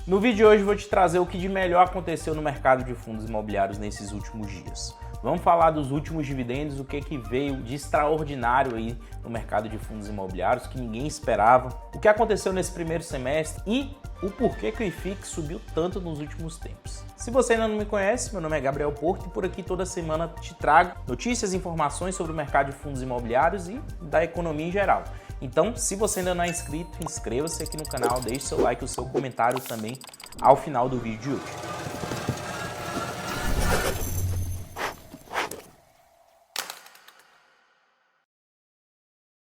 No vídeo de hoje eu vou te trazer o que de melhor aconteceu no mercado de fundos imobiliários nesses últimos dias. Vamos falar dos últimos dividendos, o que veio de extraordinário aí no mercado de fundos imobiliários, que ninguém esperava, o que aconteceu nesse primeiro semestre e o porquê que o IFIX subiu tanto nos últimos tempos. Se você ainda não me conhece, meu nome é Gabriel Porto e por aqui toda semana te trago notícias e informações sobre o mercado de fundos imobiliários e da economia em geral. Então, se você ainda não é inscrito, inscreva-se aqui no canal, deixe seu like e o seu comentário também ao final do vídeo de hoje.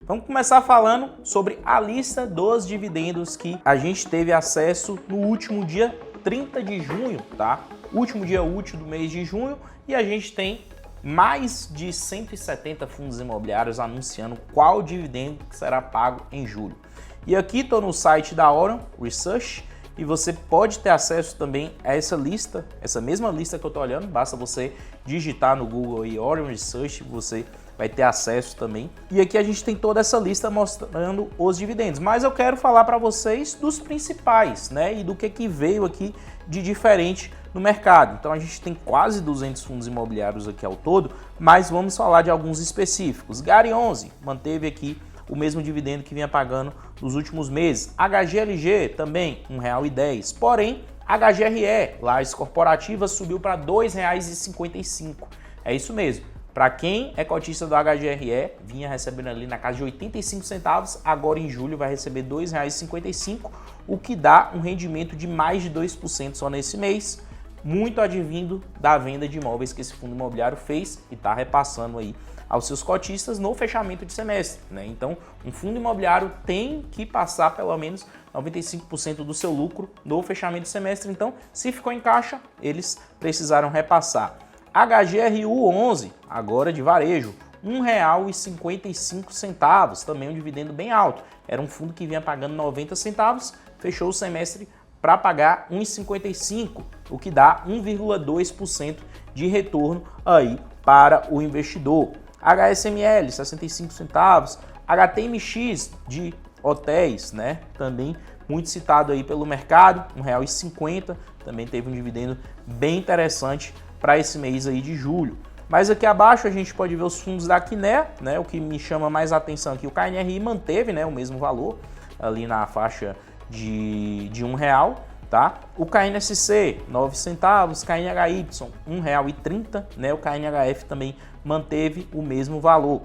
Vamos começar falando sobre a lista dos dividendos que a gente teve acesso no último dia 30 de junho, tá? Último dia útil do mês de junho, e a gente tem mais de 170 fundos imobiliários anunciando qual dividendo que será pago em julho. E aqui estou no site da Orion Research e você pode ter acesso também a essa lista, essa mesma lista que eu estou olhando, basta você digitar no Google aí Orion Research, você vai ter acesso também. E aqui a gente tem toda essa lista mostrando os dividendos, mas eu quero falar para vocês dos principais, né, e do que veio aqui de diferente no mercado. Então a gente tem quase 200 fundos imobiliários aqui ao todo, mas vamos falar de alguns específicos. Gari 11 manteve aqui o mesmo dividendo que vinha pagando nos últimos meses. HGLG também R$ 1,10. Porém, HGRE, Lajes Corporativas, subiu para R$ 2,55. É isso mesmo. Para quem é cotista do HGRE, vinha recebendo ali na casa de 85 centavos, agora em julho vai receber R$ 2,55, o que dá um rendimento de mais de 2% só nesse mês, muito advindo da venda de imóveis que esse fundo imobiliário fez e está repassando aí aos seus cotistas no fechamento de semestre, né? Então, um fundo imobiliário tem que passar pelo menos 95% do seu lucro no fechamento de semestre, então, se ficou em caixa, eles precisaram repassar. HGRU 11, agora de varejo, R$ 1,55, também um dividendo bem alto. Era um fundo que vinha pagando 90 centavos, fechou o semestre para pagar R$ 1,55, o que dá 1,2% de retorno aí para o investidor. HSML, 65 centavos, HTMX de hotéis, né? Também muito citado aí pelo mercado, R$ 1,50, também teve um dividendo bem interessante para esse mês aí de julho. Mas aqui abaixo a gente pode ver os fundos da Quiné, né? O que me chama mais atenção aqui, o KNRI manteve, né, o mesmo valor ali na faixa de R$1, tá? O KNSC, 9 centavos, KNHY, R$ 1,30, né? O KNHF também manteve o mesmo valor.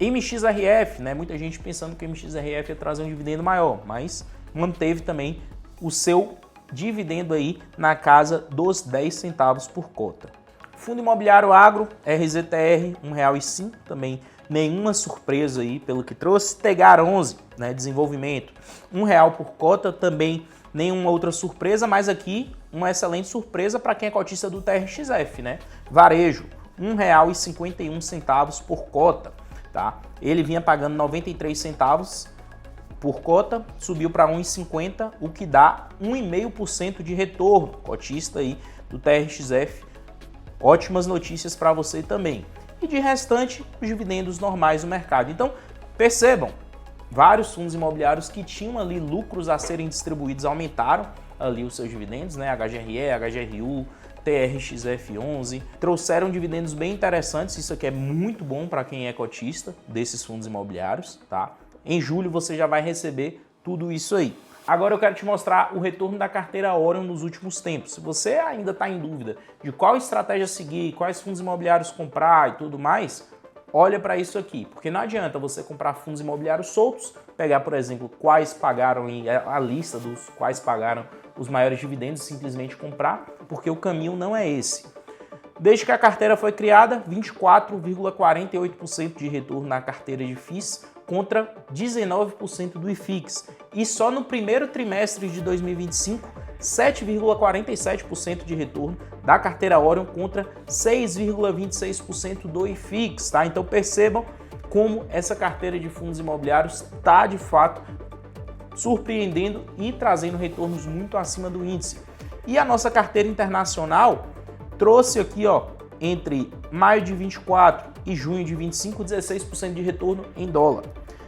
MXRF, né? Muita gente pensando que o MXRF ia trazer um dividendo maior, mas manteve também o seu dividendo aí na casa dos 10 centavos por cota. Fundo Imobiliário Agro, RZTR, R$ 1,05, também nenhuma surpresa aí pelo que trouxe. Tegar 11, né, desenvolvimento, R$ 1 por cota, também nenhuma outra surpresa, mas aqui uma excelente surpresa para quem é cotista do TRXF, né? Varejo, R$ 1,51 por cota, tá? Ele vinha pagando 93 centavos por cota, subiu para 1,50, o que dá 1,5% de retorno. Cotista aí do TRXF, ótimas notícias para você também. E de restante, os dividendos normais do mercado. Então, percebam, vários fundos imobiliários que tinham ali lucros a serem distribuídos aumentaram ali os seus dividendos, né? HGRE, HGRU, TRXF11, trouxeram dividendos bem interessantes. Isso aqui é muito bom para quem é cotista desses fundos imobiliários, tá? Em julho você já vai receber tudo isso aí. Agora eu quero te mostrar o retorno da carteira Orion nos últimos tempos. Se você ainda está em dúvida de qual estratégia seguir, quais fundos imobiliários comprar e tudo mais, olha para isso aqui, porque não adianta você comprar fundos imobiliários soltos, pegar, por exemplo, quais pagaram a lista dos quais pagaram os maiores dividendos e simplesmente comprar, porque o caminho não é esse. Desde que a carteira foi criada, 24,48% de retorno na carteira de FIIs contra 19% do IFIX. E só no primeiro trimestre de 2025, 7,47% de retorno da carteira Orion contra 6,26% do IFIX, tá? Então percebam como essa carteira de fundos imobiliários está de fato surpreendendo e trazendo retornos muito acima do índice. E a nossa carteira internacional trouxe aqui, ó, entre maio de 24 e junho de 25, 16% de retorno em dólar.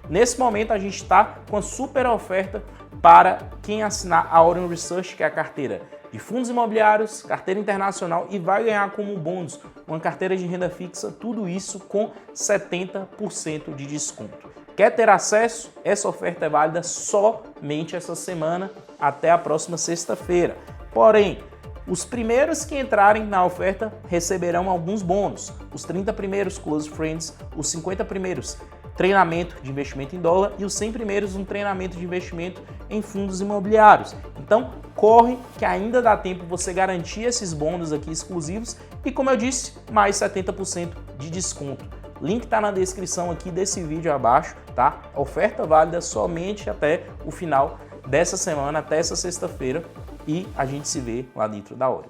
Nesse momento a gente está com a super oferta para quem assinar a Orion Research, que é a carteira de fundos imobiliários, carteira internacional, e vai ganhar como bônus uma carteira de renda fixa, tudo isso com 70% de desconto. Quer ter acesso? Essa oferta é válida somente essa semana até a próxima sexta-feira. Porém, os primeiros que entrarem na oferta receberão alguns bônus. Os 30 primeiros Close Friends, os 50 primeiros treinamento de investimento em dólar e os 100 primeiros um treinamento de investimento em fundos imobiliários. Então, corre que ainda dá tempo você garantir esses bônus aqui exclusivos e, como eu disse, mais 70% de desconto. Link está na descrição aqui desse vídeo abaixo, tá? Oferta válida somente até o final dessa semana, até essa sexta-feira, e a gente se vê lá dentro da hora.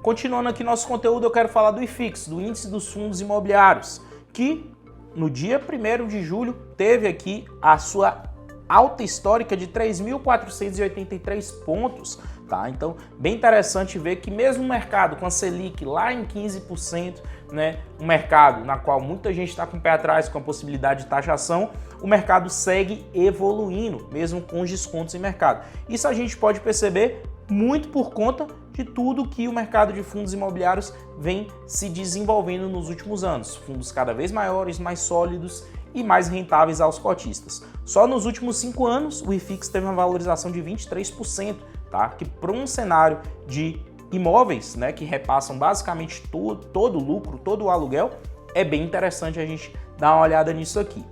Continuando aqui nosso conteúdo, eu quero falar do IFIX, do Índice dos Fundos Imobiliários, que no dia 1º de julho teve aqui a sua alta histórica de 3.483 pontos, tá? Então, bem interessante ver que mesmo o mercado com a Selic lá em 15%, né, um mercado na qual muita gente está com o pé atrás com a possibilidade de taxação, o mercado segue evoluindo, mesmo com os descontos em mercado. Isso a gente pode perceber muito por conta de tudo que o mercado de fundos imobiliários vem se desenvolvendo nos últimos anos. Fundos cada vez maiores, mais sólidos e mais rentáveis aos cotistas. Só nos últimos 5 anos, o IFIX teve uma valorização de 23%, tá? Que para um cenário de imóveis, né, que repassam basicamente todo o lucro, todo o aluguel, é bem interessante a gente dar uma olhada nisso aqui.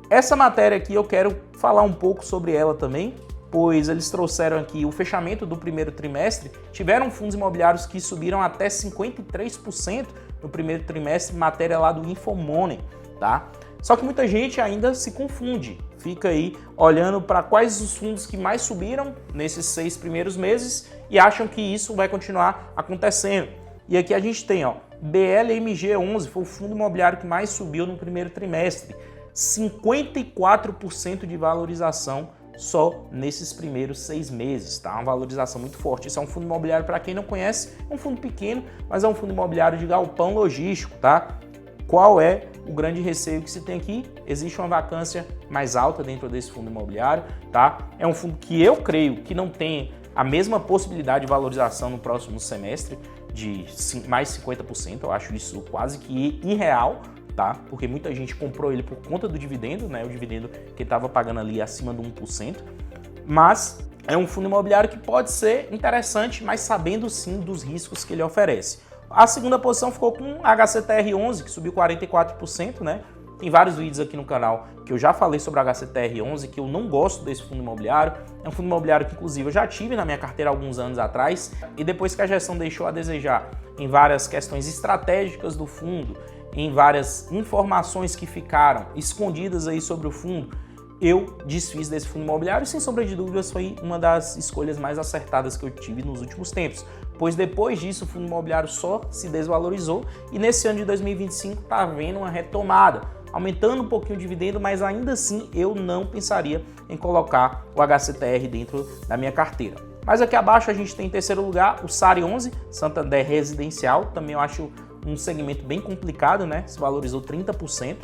Essa matéria aqui eu quero falar um pouco sobre ela também, pois eles trouxeram aqui o fechamento do primeiro trimestre, tiveram fundos imobiliários que subiram até 53% no primeiro trimestre, matéria lá do Infomoney, tá? Só que muita gente ainda se confunde, fica aí olhando para quais os fundos que mais subiram nesses 6 primeiros meses e acham que isso vai continuar acontecendo. E aqui a gente tem, ó, BLMG11, foi o fundo imobiliário que mais subiu no primeiro trimestre, 54% de valorização só nesses primeiros 6 meses, tá? Uma valorização muito forte. Isso é um fundo imobiliário, para quem não conhece, é um fundo pequeno, mas é um fundo imobiliário de galpão logístico, tá? Qual é o grande receio que se tem aqui? Existe uma vacância mais alta dentro desse fundo imobiliário, tá? É um fundo que eu creio que não tem a mesma possibilidade de valorização no próximo semestre, de mais 50%, eu acho isso quase que irreal, tá? Porque muita gente comprou ele por conta do dividendo, né? O dividendo que estava pagando ali acima do 1%, mas é um fundo imobiliário que pode ser interessante, mas sabendo sim dos riscos que ele oferece. A segunda posição ficou com HCTR11, que subiu 44%, né? Tem vários vídeos aqui no canal que eu já falei sobre a HCTR11, que eu não gosto desse fundo imobiliário. É um fundo imobiliário que, inclusive, eu já tive na minha carteira há alguns anos atrás, e depois que a gestão deixou a desejar em várias questões estratégicas do fundo, em várias informações que ficaram escondidas aí sobre o fundo, eu desfiz desse fundo imobiliário e, sem sombra de dúvidas, foi uma das escolhas mais acertadas que eu tive nos últimos tempos, pois depois disso o fundo imobiliário só se desvalorizou e nesse ano de 2025 está havendo uma retomada, aumentando um pouquinho o dividendo, mas ainda assim eu não pensaria em colocar o HCTR dentro da minha carteira. Mas aqui abaixo a gente tem em terceiro lugar o SARI11, Santander Residencial, também eu acho um segmento bem complicado, né? Se valorizou 30%.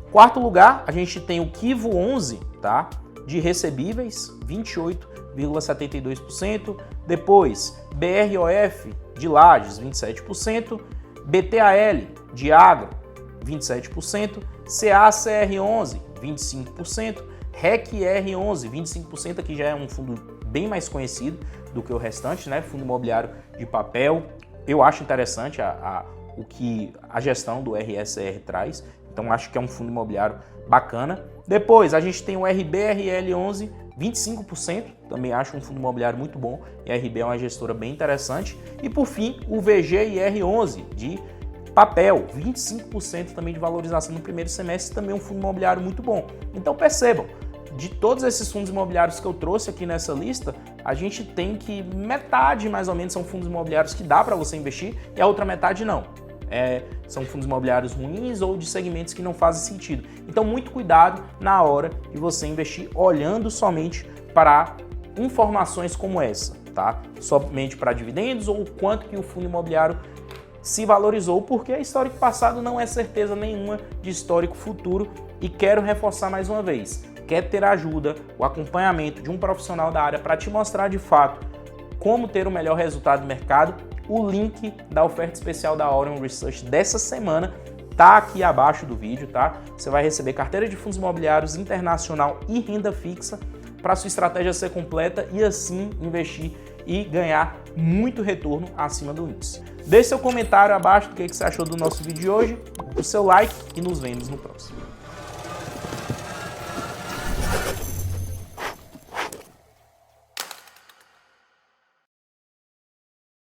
Quarto lugar, a gente tem o Kivo11, tá? De recebíveis, 28,72%. Depois, BROF de Lages, 27%. BTAL de Agro, 27%. CACR11, 25%. RECR11, 25%, aqui já é um fundo bem mais conhecido do que o restante, né? Fundo imobiliário de papel. Eu acho interessante o que a gestão do RSR traz, então acho que é um fundo imobiliário bacana. Depois a gente tem o RBRL11, 25%, também acho um fundo imobiliário muito bom, e a RB é uma gestora bem interessante. E por fim, o VGIR11 de papel, 25% também de valorização no primeiro semestre, também um fundo imobiliário muito bom. Então percebam, de todos esses fundos imobiliários que eu trouxe aqui nessa lista, a gente tem que metade mais ou menos são fundos imobiliários que dá para você investir e a outra metade não. São fundos imobiliários ruins ou de segmentos que não fazem sentido. Então muito cuidado na hora de você investir olhando somente para informações como essa, tá? Somente para dividendos ou o quanto que o fundo imobiliário se valorizou, porque histórico passado não é certeza nenhuma de histórico futuro. E quero reforçar mais uma vez, quer ter ajuda, o acompanhamento de um profissional da área para te mostrar de fato como ter o melhor resultado do mercado, o link da oferta especial da Orion Research dessa semana tá aqui abaixo do vídeo, tá? Você vai receber carteira de fundos imobiliários internacional e renda fixa para sua estratégia ser completa e assim investir e ganhar muito retorno acima do índice. Deixe seu comentário abaixo do que você achou do nosso vídeo de hoje, o seu like e nos vemos no próximo.